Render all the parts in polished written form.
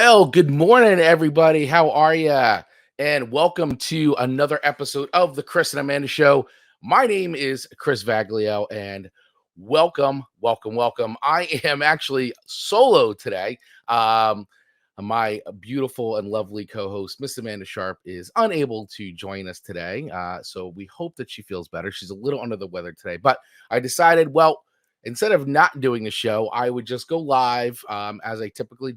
Well, good morning, everybody. How are you? And welcome to another episode of the Chris and Amanda Show. My name is Chris Vaglio, and welcome. I am actually solo today. My beautiful and lovely co-host, Miss Amanda Sharp, is unable to join us today. So we hope that she feels better. She's a little under the weather today, but I decided, well, instead of not doing the show, I would just go live as we typically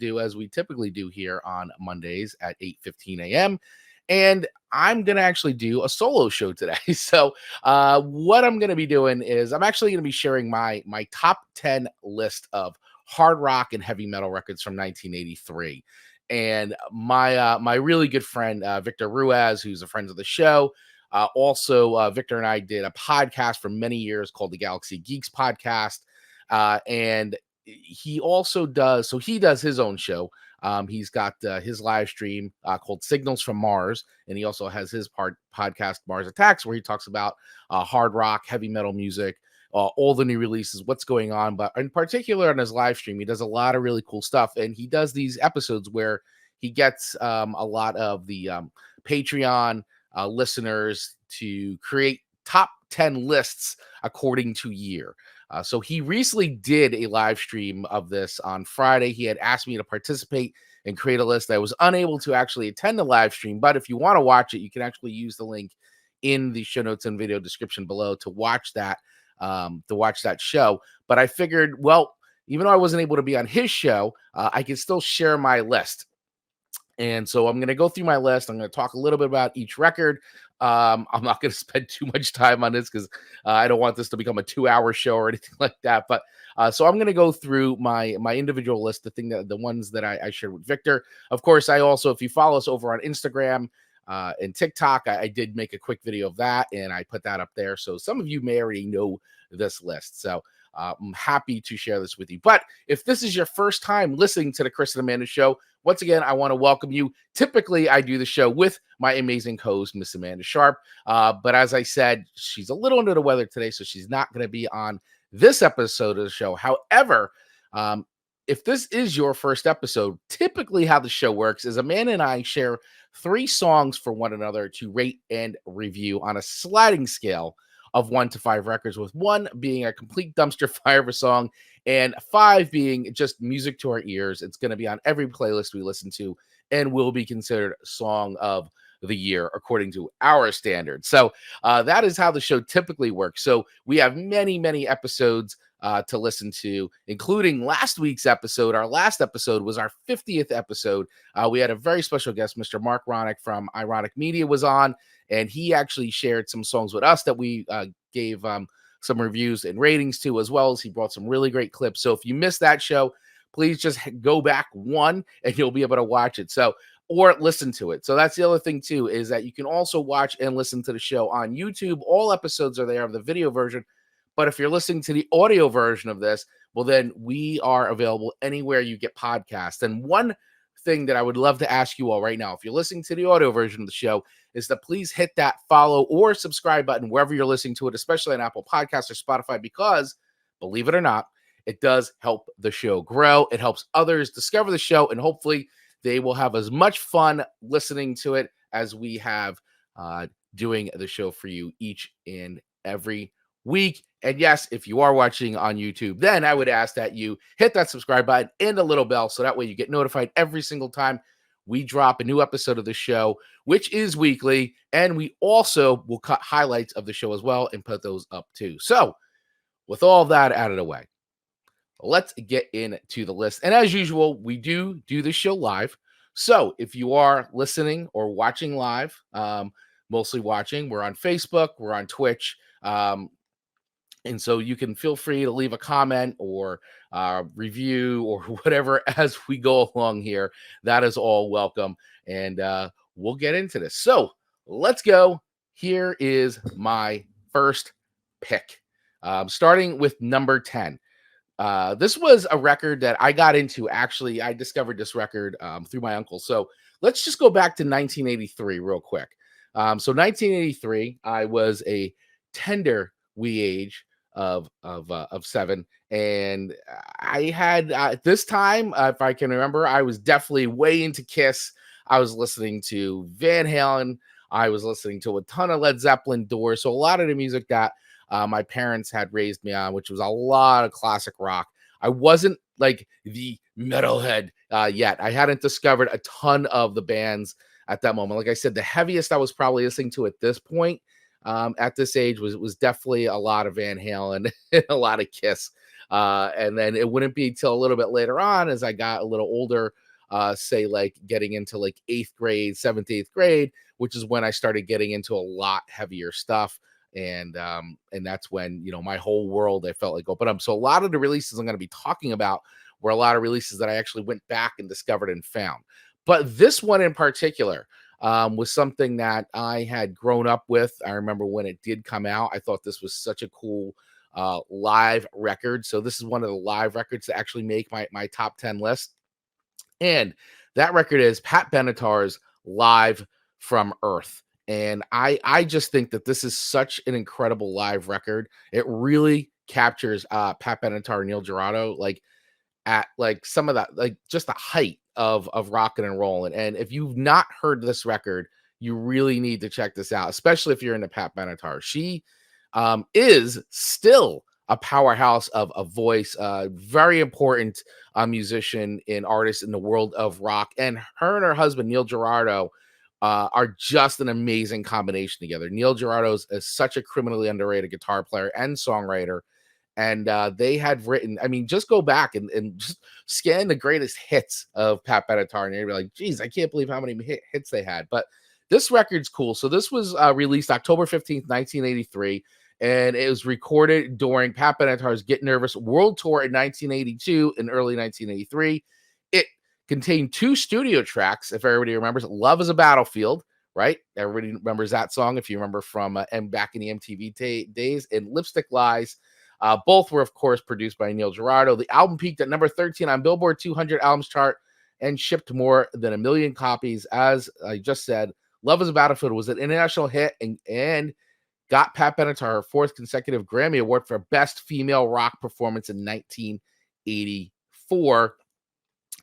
do here on Mondays at 8:15 a.m. And I'm going to actually do a solo show today. So what I'm going to be doing is I'm actually going to be sharing my top 10 list of hard rock and heavy metal records from 1983. And my really good friend, Victor Ruiz, who's a friend of the show, Victor and I did a podcast for many years called the Galaxy Geeks Podcast. And he also does, so he does his own show. He's got his live stream called Signals from Mars. And he also has his podcast, Mars Attacks, where he talks about hard rock, heavy metal music, all the new releases, what's going on. But in particular on his live stream, he does a lot of really cool stuff. And he does these episodes where he gets a lot of the Patreon listeners to create top 10 lists according to year. So he recently did a live stream of this on Friday. He had asked me to participate and create a list. I was unable to actually attend the live stream, but if you want to watch it, you can actually use the link in the show notes and video description below to watch that show. But I figured, well, even though I wasn't able to be on his show, I can still share my list. And so I'm going to go through my list. I'm going to talk a little bit about each record. I'm not going to spend too much time on this because I don't want this to become a 2-hour show or anything like that. But so I'm going to go through my individual list, the ones that I shared with Victor. Of course, I also, if you follow us over on Instagram and TikTok, I did make a quick video of that and I put that up there. So some of you may already know this list. So I'm happy to share this with you. But if this is your first time listening to the Chris and Amanda Show, once again, I want to welcome you. Typically, I do the show with my amazing host, Miss Amanda Sharp. But as I said, she's a little under the weather today, so she's not going to be on this episode of the show. However, if this is your first episode, typically how the show works is Amanda and I share 3 songs for one another to rate and review on a sliding scale of 1 to 5 records, with 1 being a complete dumpster fire of a song and 5 being just music to our ears. It's going to be on every playlist we listen to and will be considered song of the year according to our standards. So that is how the show typically works. So we have many episodes to listen to, including last week's episode. Our last episode was our 50th episode. We had a very special guest, Mr. Mark Ronick from Ironic Media was on, and he actually shared some songs with us that we gave some reviews and ratings to, as well as he brought some really great clips. So if you missed that show, please just go back one and you'll be able to watch it. So, or listen to it. So that's the other thing too, is that you can also watch and listen to the show on YouTube. All episodes are there of the video version. But if you're listening to the audio version of this, well, then we are available anywhere you get podcasts. And one thing that I would love to ask you all right now, if you're listening to the audio version of the show, is to please hit that follow or subscribe button wherever you're listening to it, especially on Apple Podcasts or Spotify, because believe it or not, it does help the show grow. It helps others discover the show, and hopefully they will have as much fun listening to it as we have doing the show for you each and every week. And yes, if you are watching on YouTube, then I would ask that you hit that subscribe button and the little bell so that way you get notified every single time we drop a new episode of the show, which is weekly. And we also will cut highlights of the show as well and put those up too. So with all that out of the way, let's get into the list. And as usual, we do the show live. So if you are listening or watching live, mostly watching, we're on Facebook, we're on Twitch. And so you can feel free to leave a comment or review or whatever as we go along here. That is all welcome. And we'll get into this. So let's go. Here is my first pick, starting with number 10. This was a record that I got into. Actually, I discovered this record through my uncle. So let's just go back to 1983 real quick. So 1983, I was a tender wee age. of seven. And I had this time, if I can remember, I was definitely way into Kiss. I was listening to Van Halen. I was listening to a ton of Led Zeppelin, Doors. So a lot of the music that my parents had raised me on, which was a lot of classic rock. I wasn't like the metalhead yet. I hadn't discovered a ton of the bands at that moment. Like I said, the heaviest I was probably listening to at this point, at this age, was definitely a lot of Van Halen and a lot of Kiss. And then it wouldn't be till a little bit later on, as I got a little older, say like getting into like eighth grade, seventh, eighth grade, which is when I started getting into a lot heavier stuff. And that's when, my whole world, I felt like, opened up. So a lot of the releases I'm going to be talking about were a lot of releases that I actually went back and discovered and found. But this one in particular was something that I had grown up with. I remember when it did come out, I thought this was such a cool live record. So this is one of the live records that actually make my top 10 list. And that record is Pat Benatar's Live from Earth. And I just think that this is such an incredible live record. It really captures Pat Benatar and Neil Giraldo like at like some of that, like just the height of rocking and rolling. And if you've not heard this record, you really need to check this out, especially if you're into Pat Benatar. She is still a powerhouse of a voice, very important musician and artist in the world of rock. And her husband, Neil Giraldo, are just an amazing combination together. Neil Giraldo is such a criminally underrated guitar player and songwriter. And they had written, I mean, just go back and just scan the greatest hits of Pat Benatar, and you'd be like, geez, I can't believe how many hits they had. But this record's cool. So this was released October 15th, 1983. And it was recorded during Pat Benatar's Get Nervous World Tour in 1982 and early 1983. It contained 2 studio tracks, if everybody remembers. Love is a Battlefield, right? Everybody remembers that song, if you remember from back in the MTV days. And Lipstick Lies. Both were, of course, produced by Neil Giraldo. The album peaked at number 13 on Billboard 200 albums chart and shipped more than 1 million copies. As I just said, Love is a Battlefield was an international hit and got Pat Benatar her 4th consecutive Grammy Award for Best Female Rock Performance in 1984.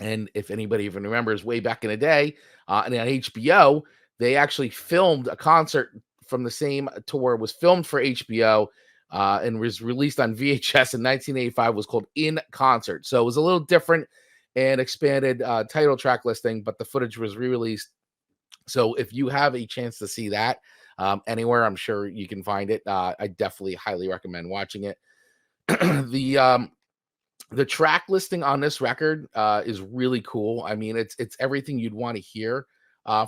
And if anybody even remembers, way back in the day, and on HBO, they actually filmed a concert from the same tour. It was filmed for HBO and was released on VHS in 1985. Was called In Concert. So it was a little different and expanded title track listing, but the footage was re-released. So if you have a chance to see that anywhere, I'm sure you can find it. I definitely highly recommend watching it. The track listing on this record is really cool. I mean, it's everything you'd want to hear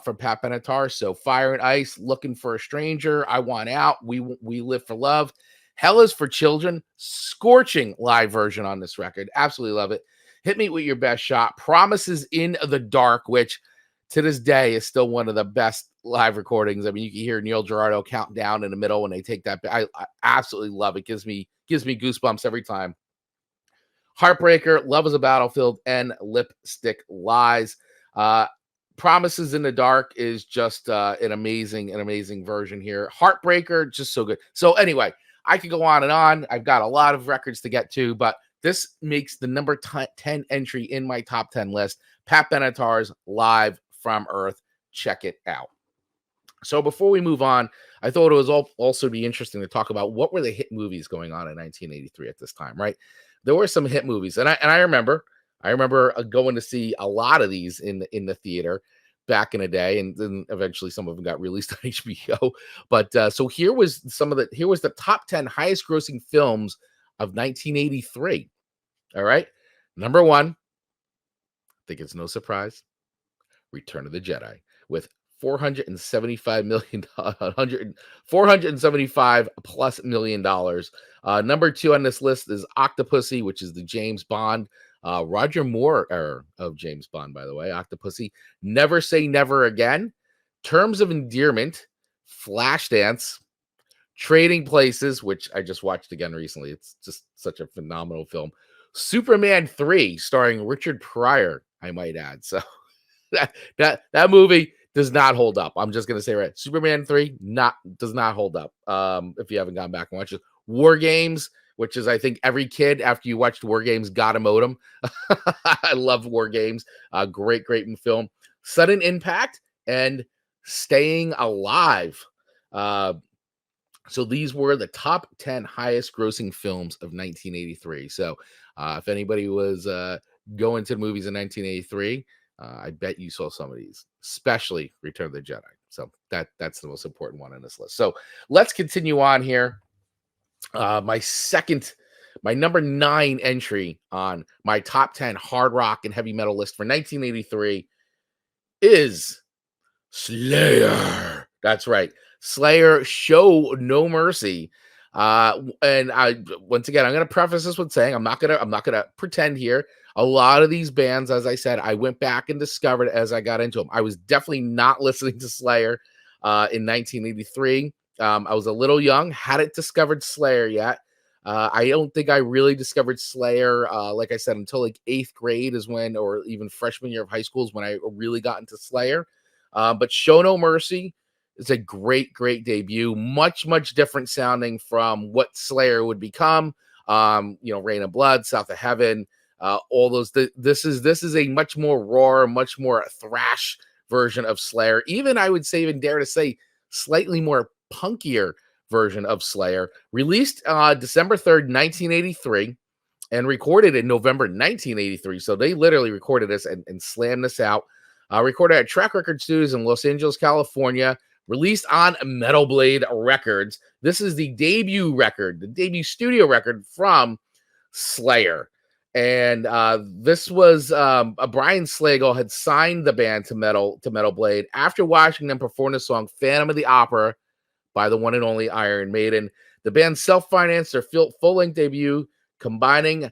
from Pat Benatar. So Fire and Ice, Looking for a Stranger, I Want Out, We Live for Love, Hell is for Children, scorching live version on this record. Absolutely love it. Hit Me With Your Best Shot, Promises in the Dark, which to this day is still one of the best live recordings. I mean, you can hear Neil Giraldo count down in the middle when they take that. I absolutely love it. Gives me goosebumps every time. Heartbreaker, Love is a Battlefield, and Lipstick Lies. Promises in the Dark is just an amazing version here. Heartbreaker, just so good. So anyway, I could go on and on. I've got a lot of records to get to, but this makes the number 10 entry in my top 10 list. Pat Benatar's Live from Earth. Check it out. So before we move on, I thought it was also be interesting to talk about what were the hit movies going on in 1983 at this time, right? There were some hit movies, and I remember going to see a lot of these in the theater back in the day, and then eventually some of them got released on HBO. But so here was the top 10 highest grossing films of 1983. All right, number 1, I think it's no surprise, Return of the Jedi with $475 million, 475 plus $million. Number 2 on this list is Octopussy, which is the James Bond, Roger Moore era of James Bond, by the way. Octopussy, Never Say Never Again, Terms of Endearment, Flashdance, Trading Places, which I just watched again recently. It's just such a phenomenal film. Superman 3, starring Richard Pryor, I might add. So that movie does not hold up. I'm just gonna say right. Superman 3 does not hold up. If you haven't gone back and watched it. War Games, which is, I think, every kid after you watched War Games got a modem. I love War Games. Great film. Sudden Impact and Staying Alive. So these were the top 10 highest grossing films of 1983. So if anybody was going to the movies in 1983, I bet you saw some of these, especially Return of the Jedi. So that's the most important one on this list. So let's continue on here. My number 9 entry on my top 10 hard rock and heavy metal list for 1983 is Slayer. That's right. Slayer, Show No Mercy. And I once again, I'm gonna preface this with saying I'm not gonna pretend here. A lot of these bands, as I said, I went back and discovered as I got into them. I was definitely not listening to Slayer in 1983. I was a little young, hadn't discovered Slayer yet. I don't think I really discovered Slayer, like I said, until like 8th grade is when, or even freshman year of high school is when I really got into Slayer. But Show No Mercy is a great debut. Much different sounding from what Slayer would become. Rain of Blood, South of Heaven, all those. This is a much more raw, much more thrash version of Slayer. Even I would say, even dare to say, slightly more punkier version of Slayer. Released December 3rd, 1983. And recorded in November 1983. So they literally recorded this and slammed this out. Recorded at Track Record Studios in Los Angeles, California. Released on Metal Blade Records. This is the debut record, the debut studio record from Slayer. And this was Brian Slagle had signed the band to Metal Blade after watching them perform the song Phantom of the Opera by the one and only Iron Maiden. The band self-financed their full-length debut, combining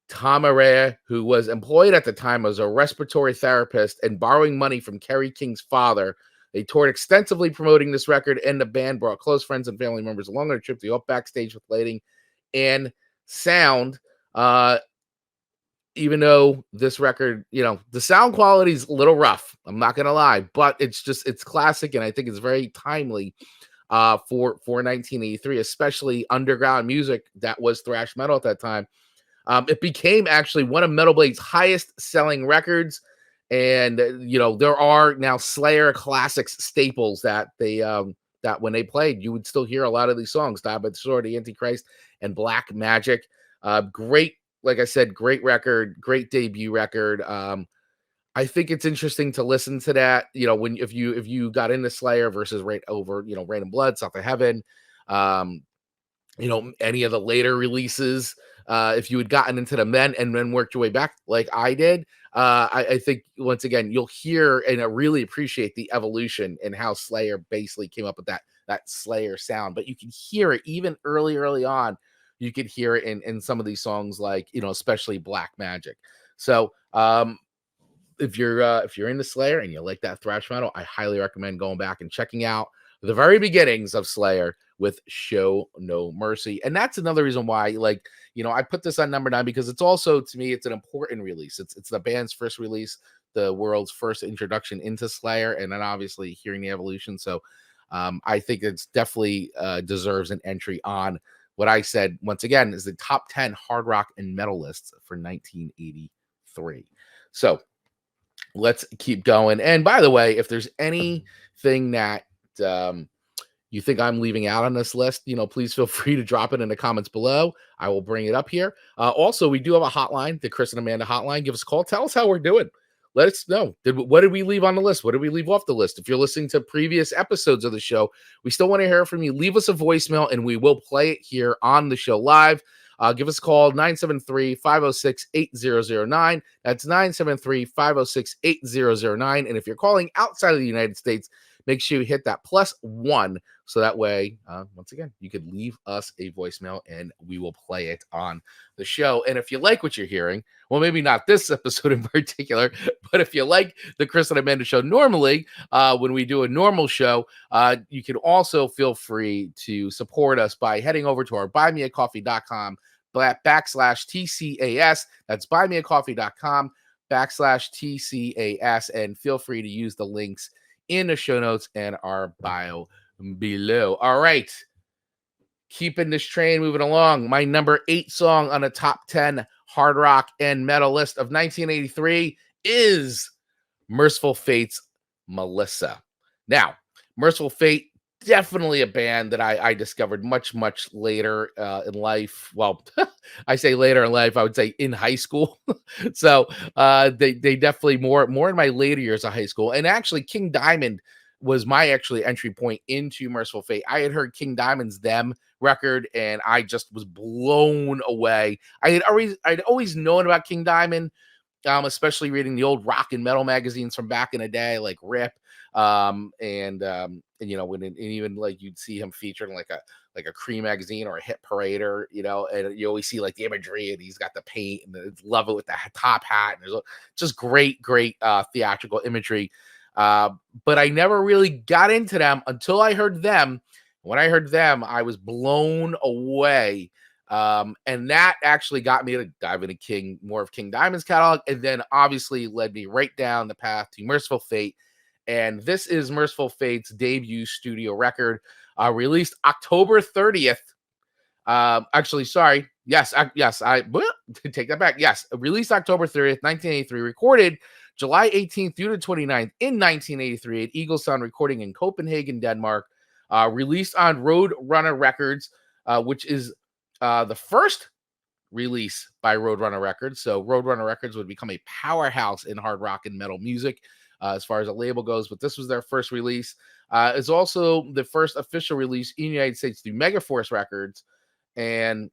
Tom Araya, who was employed at the time as a respiratory therapist, and borrowing money from Kerry King's father. They toured extensively promoting this record, and the band brought close friends and family members along on a trip to go backstage with lighting and sound. Even though this record, the sound quality is a little rough, I'm not going to lie, but it's classic, and I think it's very timely for 1983, especially underground music that was thrash metal at that time. It became actually one of Metal Blade's highest selling records. And, there are now Slayer classics staples that they, that when they played, you would still hear a lot of these songs, Die by the Sword, The Antichrist, and Black Magic. Great, like I said, great record, great debut record. I think it's interesting to listen to that, if you got into Slayer versus Rain and Blood, South of Heaven, any of the later releases, if you had gotten into them then and then worked your way back like I did, I think once again you'll hear and really appreciate the evolution and how Slayer basically came up with that Slayer sound. But you can hear it even early on. You could hear it in some of these songs, like especially Black Magic. So if you're into Slayer and you like that thrash metal, I highly recommend going back and checking out the very beginnings of Slayer with Show No Mercy. And that's another reason why, I put this on number 9, because it's also, to me, it's an important release. It's the band's first release, the world's first introduction into Slayer, and then obviously hearing the evolution. So I think it's definitely deserves an entry on what I said, once again, is the top 10 hard rock and metal lists for 1983. So let's keep going. And by the way, if there's anything that you think I'm leaving out on this list, please feel free to drop it in the comments below. I will bring it up here. Also, we do have a hotline, the Chris and Amanda hotline. Give us a call. Tell us how we're doing. Let us know. What did we leave on the list? What did we leave off the list? If you're listening to previous episodes of the show, we still want to hear from you. Leave us a voicemail, and we will play it here on the show live. Give us a call, 973-506-8009. That's 973-506-8009. And if you're calling outside of the United States, make sure you hit that +1. So that way, once again, you could leave us a voicemail and we will play it on the show. And if you like what you're hearing, well, maybe not this episode in particular, but if you like the Chris and Amanda show normally, when we do a normal show, you can also feel free to support us by heading over to our buymeacoffee.com /TCAS. That's buymeacoffee.com /TCAS. And feel free to use the links in the show notes and our bio below. All right. keeping this train moving along. My number 8 song on the top 10 hard rock and metal list of 1983 is Merciful Fate's Melissa. Now, Merciful Fate, definitely a band that I discovered much, much later in life. Well, I say later in life, I would say in high school. So they definitely more in my later years of high school. And actually, King Diamond was my actually entry point into Merciful Fate. I had heard King Diamond's Them record, and I just was blown away. I'd always known about King Diamond, especially reading the old rock and metal magazines from back in the day, like Rip, and and even like you'd see him featured in like a Cream magazine or a Hit Parader, and you always see like the imagery, and he's got the paint and love it with the top hat, and there's just great theatrical imagery. But I never really got into them until I heard them. When I heard them, I was blown away. And that actually got me to dive into more of King Diamond's catalog, and then obviously led me right down the path to Merciful Fate. And this is Merciful Fate's debut studio record, released October 30th. Actually, sorry. Yes, I take that back. Yes, released October 30th, 1983, recorded July 18th through the 29th in 1983 at Eagle Sound Recording in Copenhagen, Denmark. Released on Roadrunner Records, which is the first release by Roadrunner Records. So Roadrunner Records would become a powerhouse in hard rock and metal music as far as a label goes, but this was their first release. It's also the first official release in the United States through Megaforce Records, and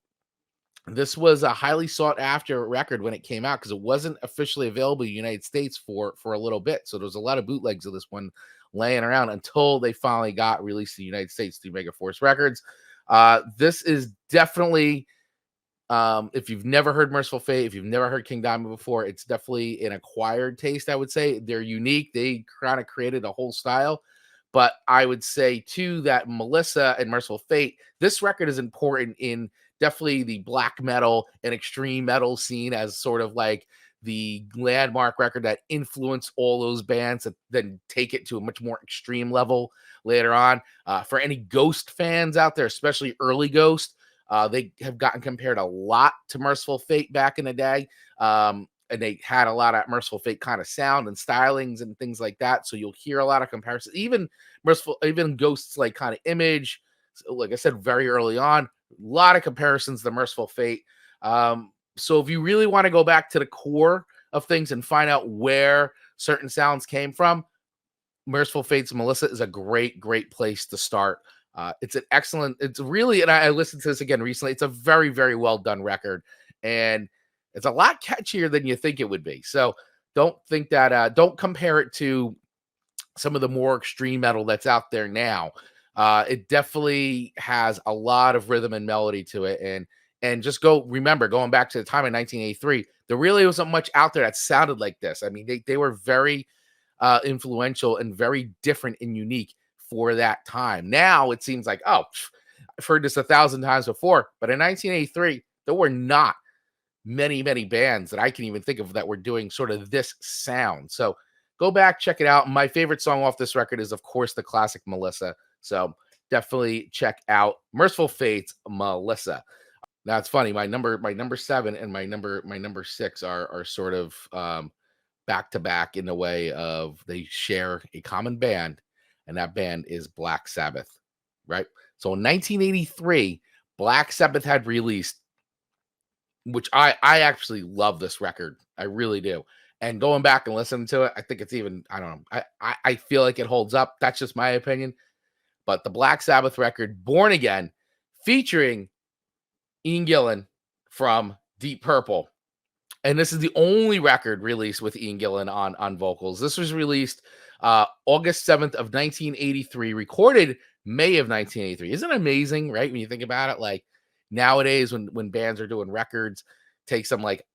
this was a highly sought after record when it came out because it wasn't officially available in the United States for a little bit. So there was a lot of bootlegs of this one laying around until they finally got released in the United States through Megaforce Records. This is definitely, if you've never heard Merciful Fate, if you've never heard King Diamond before, it's definitely an acquired taste, I would say. They're unique. They kind of created a whole style. But I would say, too, that Melissa and Merciful Fate, this record is important in definitely the black metal and extreme metal scene as sort of like the landmark record that influenced all those bands that then take it to a much more extreme level later on. For any Ghost fans out there, especially early Ghost, they have gotten compared a lot to Merciful Fate back in the day. And they had a lot of Merciful Fate kind of sound and stylings and things like that. So you'll hear a lot of comparisons. Even Ghost's like kind of image, like I said, very early on, a lot of comparisons to Merciful Fate. So if you really want to go back to the core of things and find out where certain sounds came from, Merciful Fate's Melissa is a great place to start. It's really, and I listened to this again recently. It's a very, very well done record, and it's a lot catchier than you think it would be. So don't compare it to some of the more extreme metal that's out there now. It definitely has a lot of rhythm and melody to it, and just going back to the time in 1983, there really wasn't much out there that sounded like this. I mean, they were very influential and very different and unique for that time. Now it seems like, oh, I've heard this 1,000 times before, but in 1983, there were not many bands that I can even think of that were doing sort of this sound. So go back, check it out. My favorite song off this record is, of course, the classic Melissa. So definitely check out Merciful Fate's Melissa. Now it's funny, my number 7 and my number 6 are sort of back to back in the way of they share a common band, and that band is Black Sabbath, right? So in 1983, Black Sabbath had released, which I actually love this record. I really do. And going back and listening to it, I think it's even, I don't know, I feel like it holds up. That's just my opinion. But the Black Sabbath record, Born Again, featuring Ian Gillan from Deep Purple. And this is the only record released with Ian Gillan on vocals. This was released August 7th of 1983, recorded May of 1983. Isn't it amazing, right? When you think about it, like nowadays when bands are doing records, it takes them like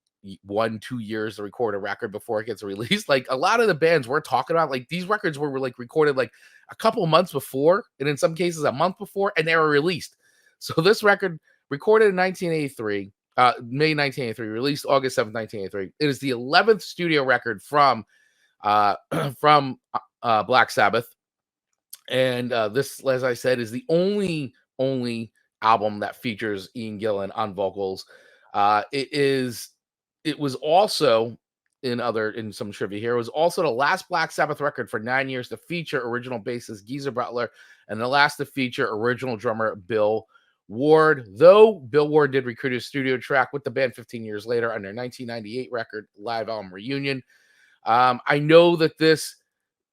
1-2 years to record a record before it gets released. Like a lot of the bands we're talking about, like these records were like recorded like a couple of months before, and in some cases a month before, and they were released. So this record, recorded in 1983, May 1983, released August 7th, 1983. It is the 11th studio record from Black Sabbath. And this, as I said, is the only album that features Ian Gillan on vocals. It was also in some trivia here, it was also the last Black Sabbath record for 9 years to feature original bassist Geezer Butler and the last to feature original drummer Bill Ward, though Bill Ward did record a studio track with the band 15 years later on their 1998 record live album Reunion. I know that this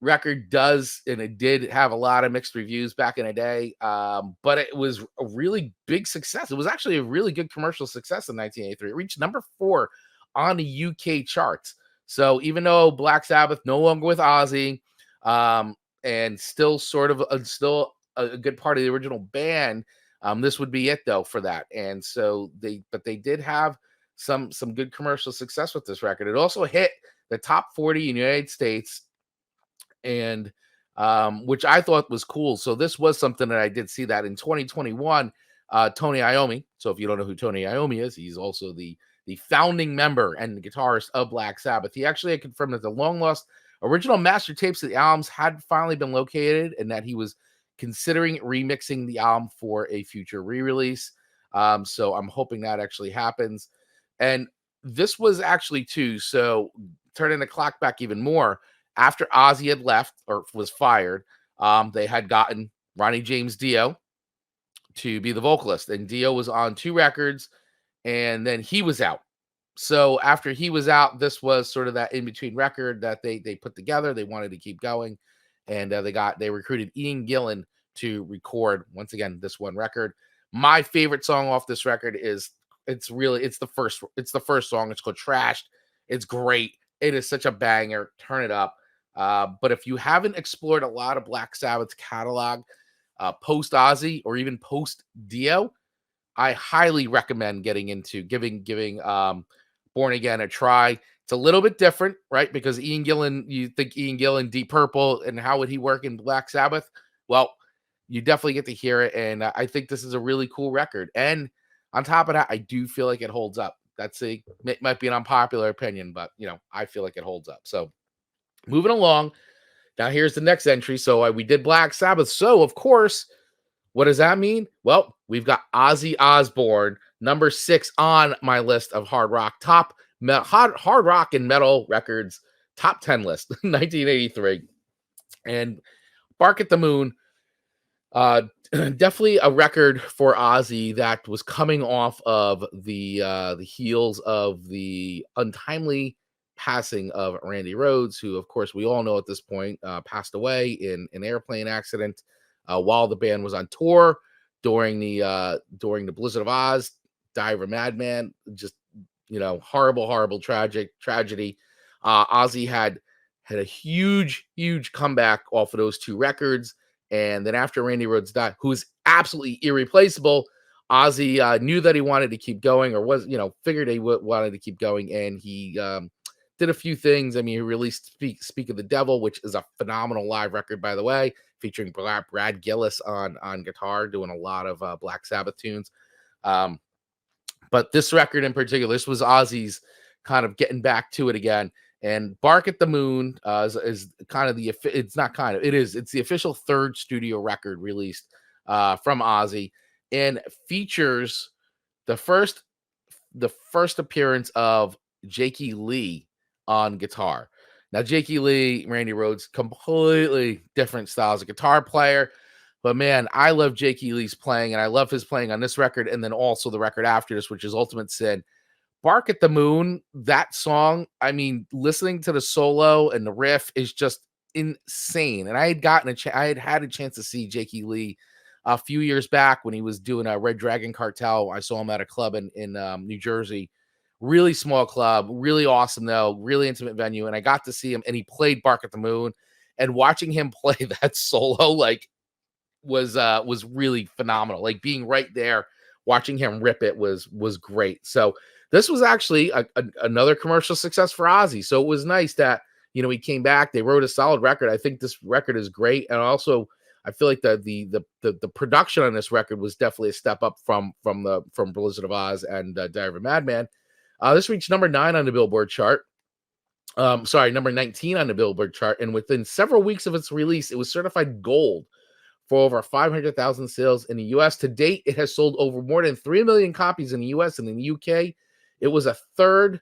record does, and it did have a lot of mixed reviews back in the day, but it was a really big success. It was actually a really good commercial success in 1983. It reached number 4 on the UK charts. So even though Black Sabbath no longer with Ozzy, and still sort of still a good part of the original band, this would be it though for that. And so they did have some good commercial success with this record. It also hit the top 40 in the United States, and which I thought was cool. So this was something that I did see that in 2021. Tony Iommi. So if you don't know who Tony Iommi is, he's also the founding member and the guitarist of Black Sabbath. He actually had confirmed that the long lost original master tapes of the albums had finally been located, and that he was considering remixing the album for a future re-release. So I'm hoping that actually happens. And this was actually too. So turning the clock back even more, after Ozzy had left or was fired, they had gotten Ronnie James Dio to be the vocalist, and Dio was on 2 records, and then he was out. So after he was out, this was sort of that in-between record that they put together. They wanted to keep going, and they recruited Ian Gillan to record once again this one record. My favorite song off this record is it's the first song. It's called Trashed. It's great. It is such a banger. Turn it up. But if you haven't explored a lot of Black Sabbath's catalog, post Ozzy or even post Dio, I highly recommend giving Born Again a try. It's a little bit different, right? Because Ian Gillan, you think Ian Gillan, Deep Purple, and how would he work in Black Sabbath? Well, you definitely get to hear it, and I think this is a really cool record. And on top of that, I do feel like it holds up. It might be an unpopular opinion, but I feel like it holds up. So moving along, now here's the next entry. So we did Black Sabbath. So of course, what does that mean? Well, we've got Ozzy Osbourne, number 6 on my list of hard rock hard rock and metal records top 10 list, 1983, and Bark at the Moon. Definitely a record for Ozzy that was coming off of the heels of the untimely passing of Randy Rhoads, who, of course, we all know at this point passed away in an airplane accident while the band was on tour during the Blizzard of Oz. Died of a madman. Just horrible tragedy. Ozzy had a huge comeback off of those 2 records. And then after Randy Rhoads died, who is absolutely irreplaceable, Ozzy knew that he wanted to keep going, or figured he wanted to keep going, and he did a few things. I mean, he released Speak of the Devil, which is a phenomenal live record, by the way, featuring Brad Gillis on guitar, doing a lot of Black Sabbath tunes. But this record in particular, this was Ozzy's kind of getting back to it again. And Bark at the Moon is kind of it's the official 3rd studio record released from Ozzy, and features the first appearance of Jakey Lee on guitar. Now, Jakey Lee, Randy Rhoads, completely different styles of guitar player. But man, I love Jakey Lee's playing, and I love his playing on this record, and then also the record after this, which is Ultimate Sin. Bark at the Moon, that song, I mean, listening to the solo and the riff is just insane. And I had had a chance to see Jakey Lee a few years back when he was doing a Red Dragon Cartel. I saw him at a club in New Jersey. Really small club, really awesome though, really intimate venue. And I got to see him, and he played Bark at the Moon. And watching him play that solo, was really phenomenal. Like being right there, watching him rip it was great. So this was actually another commercial success for Ozzy. So it was nice that, he came back. They wrote a solid record. I think this record is great. And also, I feel like the production on this record was definitely a step up from Blizzard of Oz and Diary of a Madman. This reached number 9 on the Billboard chart. Number 19 on the Billboard chart. And within several weeks of its release, it was certified gold for over 500,000 sales in the US. To date, it has sold over more than 3 million copies in the US, and in the UK. It was a third.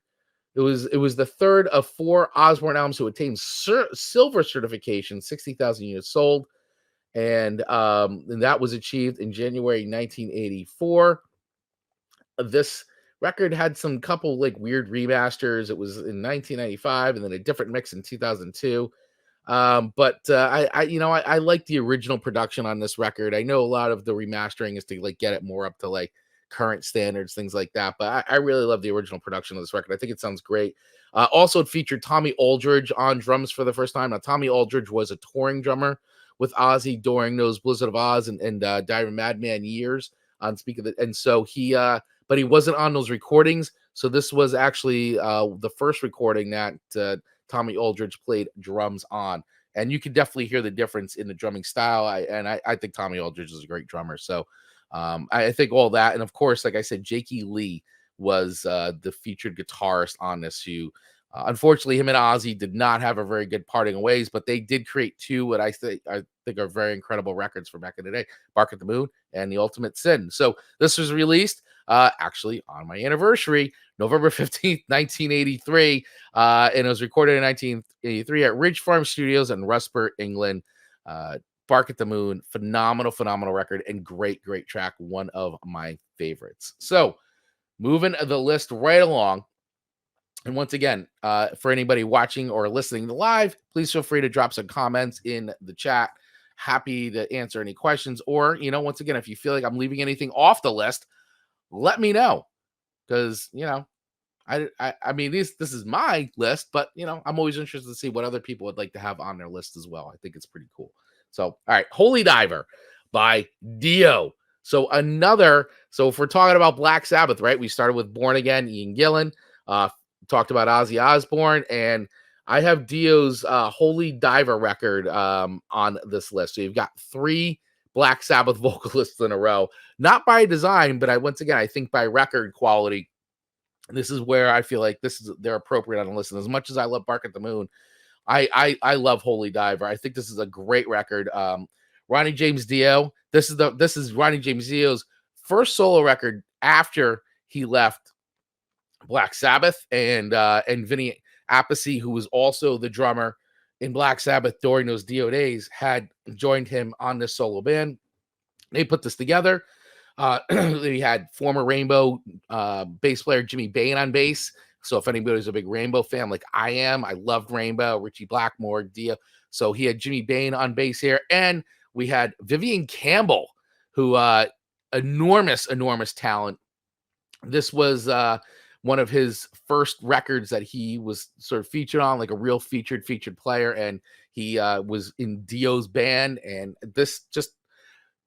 It was the third of 4 Osbourne albums to attain silver certification, 60,000 units sold, and that was achieved in January 1984. This record had some couple like weird remasters. It was in 1995, and then a different mix in 2002. But I like the original production on this record. I know a lot of the remastering is to like get it more up to like current standards, things like that. But I really love the original production of this record. I think it sounds great. Also, it featured Tommy Aldridge on drums for the first time. Now, Tommy Aldridge was a touring drummer with Ozzy during those Blizzard of Oz and Diamond Madman years. On speak of it, and so but he wasn't on those recordings. So this was actually the first recording that Tommy Aldridge played drums on, and you can definitely hear the difference in the drumming style. I think Tommy Aldridge is a great drummer. So I think all that, and of course, like I said, Jakey Lee was the featured guitarist on this. Who, unfortunately, him and Ozzy did not have a very good parting of ways, but they did create two what I think are very incredible records from back in the day: "Bark at the Moon" and "The Ultimate Sin." So this was released actually on my anniversary, November 15th, 1983. And it was recorded in 1983 at Ridge Farm Studios in Rusper, England. "Bark at the Moon," phenomenal record and great track. One of my favorites. So moving the list right along. And once again, for anybody watching or listening live, please feel free to drop some comments in the chat. Happy to answer any questions. Or, once again, if you feel like I'm leaving anything off the list, let me know. Because, I mean, this is my list, but, I'm always interested to see what other people would like to have on their list as well. I think it's pretty cool. So, all right, "Holy Diver" by Dio. So if we're talking about Black Sabbath, right? We started with Born Again, Ian Gillan. Talked about Ozzy Osbourne, and I have Dio's "Holy Diver" record on this list. So you've got 3 Black Sabbath vocalists in a row, not by design, but I think by record quality. This is where I feel like they're appropriate on the list. And as much as I love "Bark at the Moon," I love "Holy Diver." I think this is a great record. Ronnie James Dio. This is Ronnie James Dio's first solo record after he left Black Sabbath, and Vinny Appice, who was also the drummer in Black Sabbath during those Dio days, had joined him on this solo band. They put this together. They had former Rainbow bass player Jimmy Bain on bass. So if anybody's a big Rainbow fan like I am, I loved Rainbow, Richie Blackmore, Dio. So he had Jimmy Bain on bass here, and we had Vivian Campbell, who enormous talent. This was one of his first records that he was sort of featured on, like a real featured player, and he was in Dio's band, and this just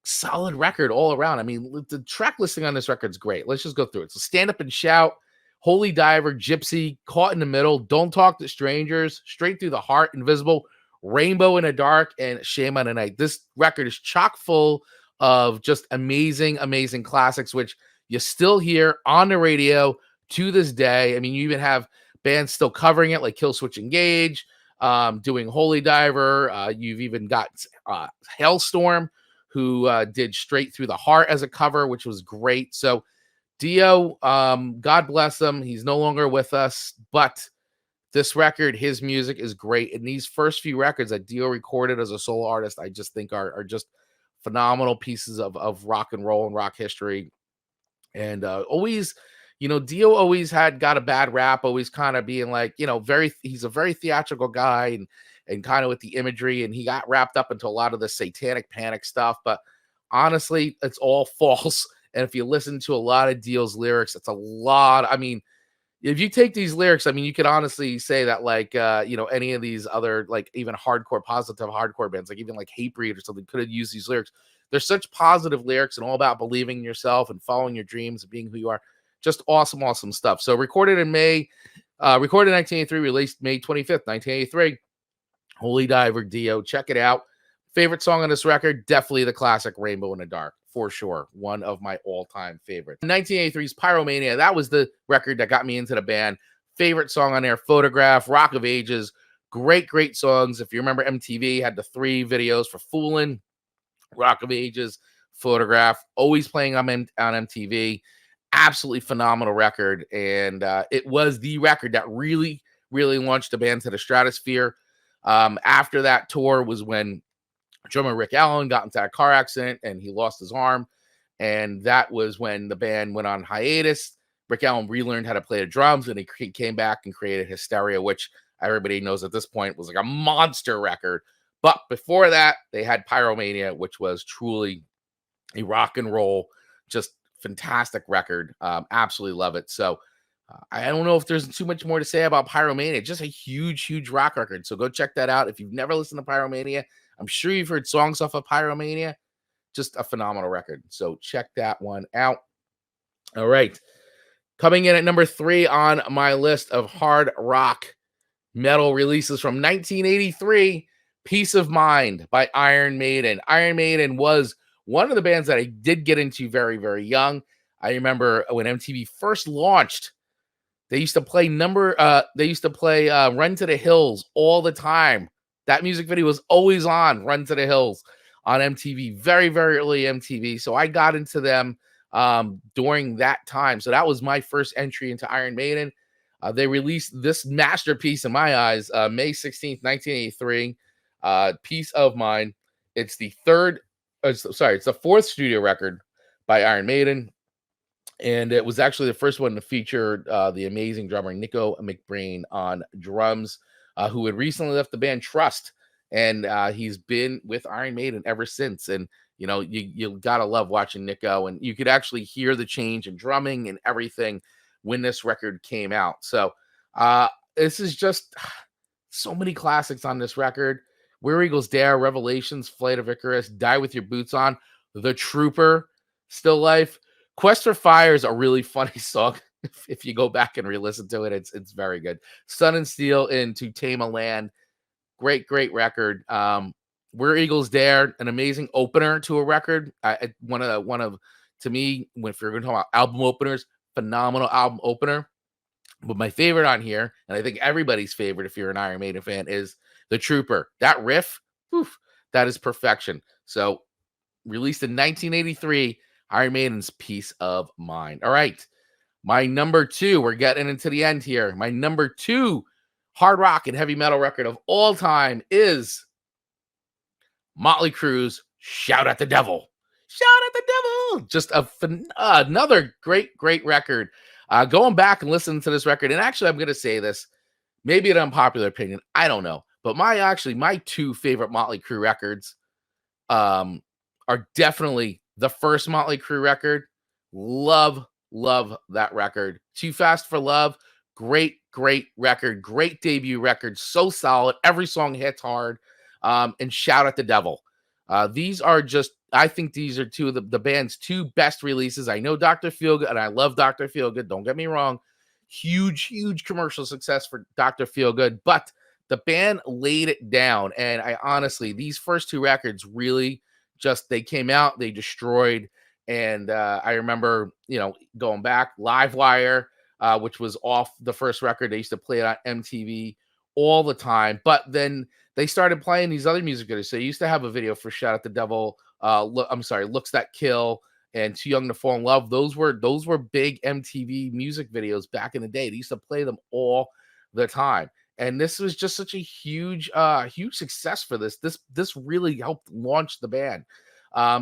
solid record all around. I mean, the track listing on this record is great. Let's just go through it. So "Stand Up and Shout," "Holy Diver," "Gypsy," "Caught in the Middle," "Don't Talk to Strangers," "Straight Through the Heart," "Invisible," "Rainbow in the Dark," and "Shame on the Night." This record is chock full of just amazing classics, which you still hear on the radio to this day. I mean, you even have bands still covering it, like Killswitch Engage, doing "Holy Diver." You've even got Hailstorm, who did "Straight Through the Heart" as a cover, which was great. So Dio, God bless him. He's no longer with us, but this record, his music is great. And these first few records that Dio recorded as a solo artist, I just think are just phenomenal pieces of rock and roll and rock history. And always, Dio always got a bad rap, always kind of being like, he's a very theatrical guy and kind of with the imagery, and he got wrapped up into a lot of the Satanic Panic stuff. But honestly, it's all false. And if you listen to a lot of Dio's lyrics, it's a lot. I mean, if you take these lyrics, I mean, you could honestly say that like, any of these other, like even positive hardcore bands, like even like Hatebreed or something could have used these lyrics. They're such positive lyrics and all about believing in yourself and following your dreams and being who you are. Just awesome stuff. So recorded in 1983, released May 25th, 1983. "Holy Diver," Dio. Check it out. Favorite song on this record? Definitely the classic "Rainbow in the Dark," for sure. One of my all-time favorites. 1983's "Pyromania." That was the record that got me into the band. Favorite song on there? "Photograph," "Rock of Ages." Great songs. If you remember, MTV had the 3 videos for "Foolin'." Rock of Ages, Photograph, always playing on MTV. Absolutely phenomenal record. And it was the record that really, really launched the band to the stratosphere. After that tour was when drummer Rick Allen got into a car accident and he lost his arm. And that was when the band went on hiatus. Rick Allen relearned how to play the drums and he came back and created Hysteria, which everybody knows at this point was like a monster record. But before that, they had Pyromania, which was truly a rock and roll, just fantastic record. Absolutely love it. So I don't know if there's too much more to say about Pyromania. Just a huge, huge rock record. So go check that out. If you've never listened to Pyromania, I'm sure you've heard songs off of Pyromania. Just a phenomenal record. So check that one out. All right. Coming in at number 3 on my list of hard rock metal releases from 1983, Peace of Mind by Iron Maiden. Iron Maiden was one of the bands that I did get into very, very young. I remember when MTV first launched, they used to play Run to the Hills all the time. That music video was always on, Run to the Hills, on MTV, very, very early MTV. So I got into them during that time. So that was my first entry into Iron Maiden. They released this masterpiece in my eyes, May 16th, 1983, Peace of Mind. It's the it's the 4th studio record by Iron Maiden. And it was actually the first one to feature the amazing drummer Nico McBrain on drums, who had recently left the band Trust. And he's been with Iron Maiden ever since. And, you got to love watching Nico. And you could actually hear the change in drumming and everything when this record came out. So this is just so many classics on this record. Where Eagles Dare, Revelations, Flight of Icarus, Die With Your Boots On, The Trooper, Still Life. Quest for Fire is a really funny song. If you go back and re-listen to it, it's very good. Sun and Steel into Tame a Land. Great, great record. Where Eagles Dare, an amazing opener to a record. One of to me, if you're going to talk about album openers, phenomenal album opener. But my favorite on here, and I think everybody's favorite if you're an Iron Maiden fan, is The Trooper. That riff, that is perfection. So released in 1983, Iron Maiden's Peace of Mind. All right. My number 2, we're getting into the end here. My number 2 hard rock and heavy metal record of all time is Motley Crue's Shout at the Devil. Shout at the Devil. Just another great, great record. Going back and listening to this record, and actually I'm going to say this, maybe an unpopular opinion, I don't know, but my 2 favorite Motley Crue records are definitely the first Motley Crue record. Love that record. Too Fast for Love, great, great record, great debut record, so solid. Every song hits hard. And Shout at the Devil. I think these are 2 of the band's 2 best releases. I know Dr. Feelgood, and I love Dr. Feelgood. Don't get me wrong. Huge, huge commercial success for Dr. Feelgood, but the band laid it down. And I honestly, these first 2 records really they came out, they destroyed. And I remember, going back, Livewire, which was off the first record. They used to play it on MTV all the time. But then they started playing these other music videos. So they used to have a video for Shout at the Devil. Looks That Kill and Too Young to Fall in Love. Those were big MTV music videos back in the day. They used to play them all the time. And this was just such a huge success for this. This really helped launch the band.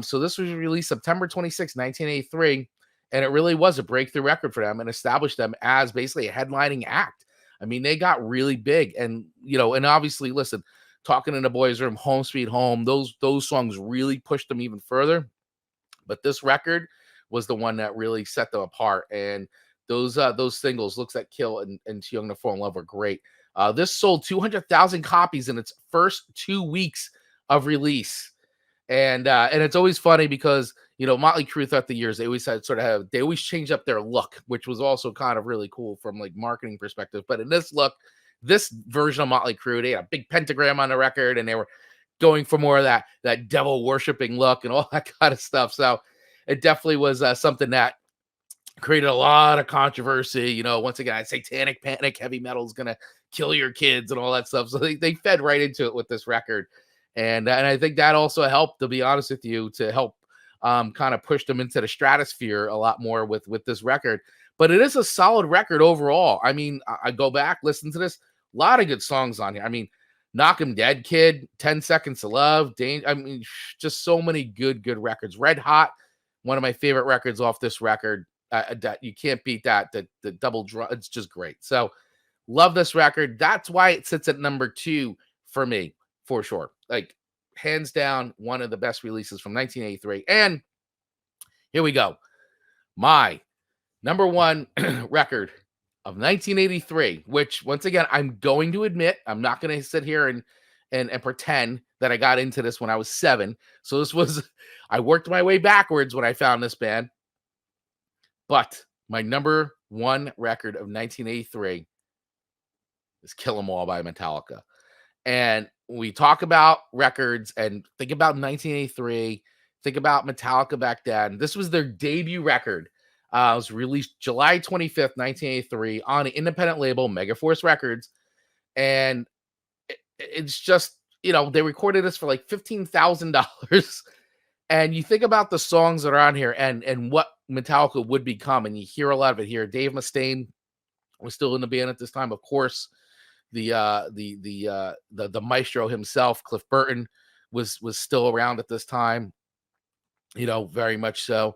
So this was released September 26, 1983, and it really was a breakthrough record for them and established them as basically a headlining act. I mean, they got really big, and and obviously, listen, Talking in the Boys Room, Home Sweet Home, those songs really pushed them even further. But this record was the one that really set them apart. And those singles, Looks That Kill and Too Young to Fall in Love, are great. This sold 200,000 copies in its first 2 weeks of release. And it's always funny because, Motley Crue throughout the years, they always changed up their look, which was also kind of really cool from like marketing perspective. But in this version of Motley Crue, they had a big pentagram on the record and they were going for more of that devil worshiping look and all that kind of stuff. So it definitely was something that created a lot of controversy. Once again, satanic panic, heavy metal is going to kill your kids and all that stuff. So they fed right into it with this record. And I think that also helped, to be honest with you, to help kind of push them into the stratosphere a lot more with this record. But it is a solid record overall. I mean, I go back, listen to this, a lot of good songs on here. I mean, Knock 'Em Dead Kid, 10 Seconds to Love, I mean, just so many good records. Red Hot, one of my favorite records off this record. That you can't beat that. The double drum, it's just great. So love this record. That's why it sits at number 2 for me, for sure. Like, hands down, one of the best releases from 1983. And here we go. My number 1 record of 1983, which, once again, I'm going to admit, I'm not going to sit here and pretend that I got into this when I was 7. So this was, I worked my way backwards when I found this band. But my number 1 record of 1983 is Kill 'Em All by Metallica. And we talk about records and think about 1983, think about Metallica back then. This was their debut record. It was released July 25th, 1983 on an independent label, Megaforce Records. And it's just, they recorded this for like $15,000. And you think about the songs that are on here and what Metallica would become, and you hear a lot of it here. Dave Mustaine was still in the band at this time, of course. The maestro himself, Cliff Burton, was still around at this time, very much so.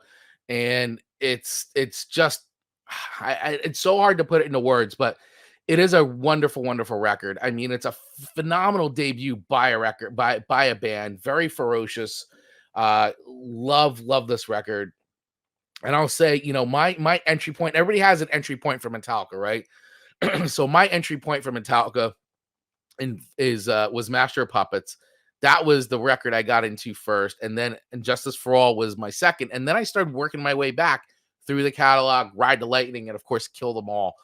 And it's just, it's so hard to put it into words, but it is a wonderful record. I mean, it's a phenomenal debut by a band, very ferocious. Love this record. And I'll say, my entry point, everybody has an entry point for Metallica, right? So my entry point for Metallica was Master of Puppets. That was the record I got into first, and then Justice for All was my second, and then I started working my way back through the catalog, Ride the Lightning, and of course Kill Them All.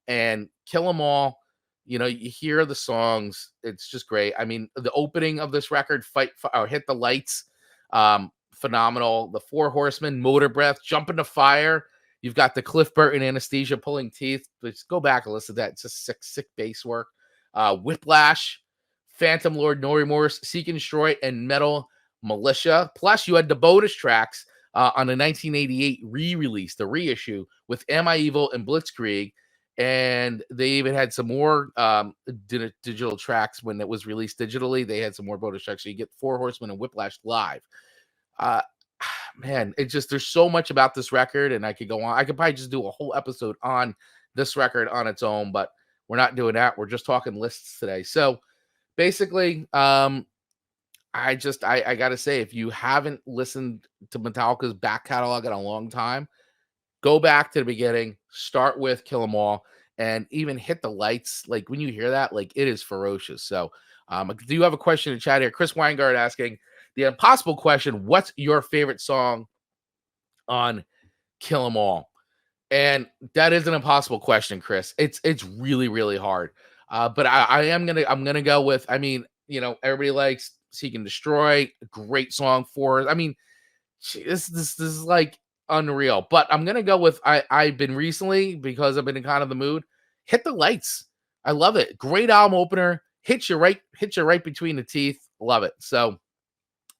And Kill Them All, you hear the songs, it's just great. I mean, the opening of this record, Hit the Lights, phenomenal. The Four Horsemen, Motor Breath, Jump into Fire. You've got the Cliff Burton Anesthesia, Pulling Teeth. Just go back and listen to that. It's just sick bass work. Whiplash, Phantom Lord, No Remorse, Seek and Destroy, and Metal Militia. Plus, you had the bonus tracks on the 1988 re-release, the reissue, with Am I Evil and Blitzkrieg. And they even had some more digital tracks when it was released digitally. They had some more bonus tracks. So you get Four Horsemen and Whiplash live. Man, it's just, there's so much about this record, and I could go on. I could probably just do a whole episode on this record on its own, but we're not doing that. We're just talking lists today. So basically, I gotta say, if you haven't listened to Metallica's back catalog in a long time, go back to the beginning, start with Kill 'Em All, and even Hit the Lights. Like, when you hear that, like, it is ferocious. So do you have a question in chat here? Chris Weingart asking the impossible question: what's your favorite song on Kill 'Em All? And that is an impossible question, Chris. It's really hard. But I'm gonna go with, I mean, everybody likes Seek and Destroy, great song for it. I mean, this is like unreal. But I'm gonna go with, I've been recently, because I've been in kind of the mood, Hit the Lights. I love it. Great album opener. Hits you right between the teeth. Love it. So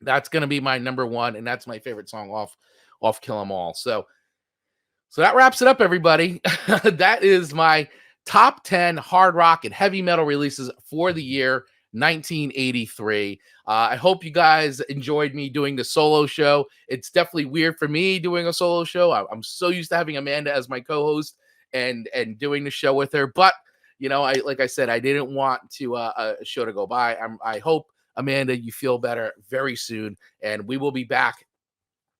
that's gonna be my number 1, and that's my favorite song off Kill 'Em All. So that wraps it up, everybody. That is my top 10 hard rock and heavy metal releases for the year 1983. I hope you guys enjoyed me doing the solo show. It's definitely weird for me doing a solo show. I'm so used to having Amanda as my co-host and doing the show with her. But, like I said, I didn't want to a show to go by. I hope, Amanda, you feel better very soon. And we will be back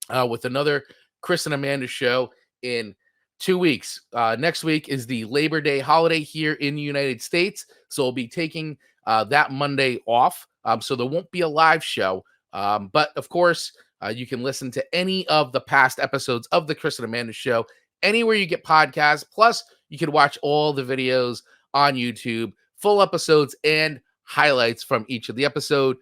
with another Chris and Amanda show in 2 weeks. Next week is the Labor Day holiday here in the United States. So we'll be taking that Monday off. So there won't be a live show. But of course, you can listen to any of the past episodes of the Chris and Amanda show anywhere you get podcasts. Plus, you can watch all the videos on YouTube, full episodes and highlights from each of the episode.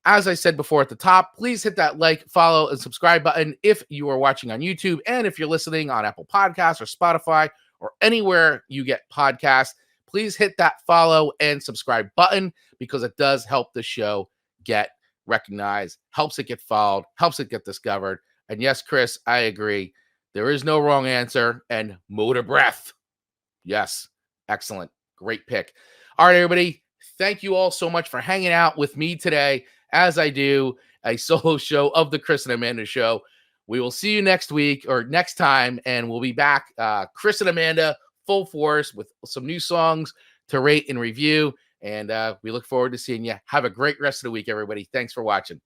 As I said before at the top, please hit that like, follow, and subscribe button if you are watching on YouTube. And if you're listening on Apple Podcasts or Spotify or anywhere you get podcasts, please hit that follow and subscribe button, because it does help the show get recognized, helps it get followed, helps it get discovered. And yes, Chris, I agree. There is no wrong answer. And motor breath. Yes. Excellent. Great pick. All right, everybody. Thank you all so much for hanging out with me today as I do a solo show of the Chris and Amanda Show. We will see you next week or next time, and we'll be back, Chris and Amanda, full force with some new songs to rate and review. And we look forward to seeing you. Have a great rest of the week, everybody. Thanks for watching.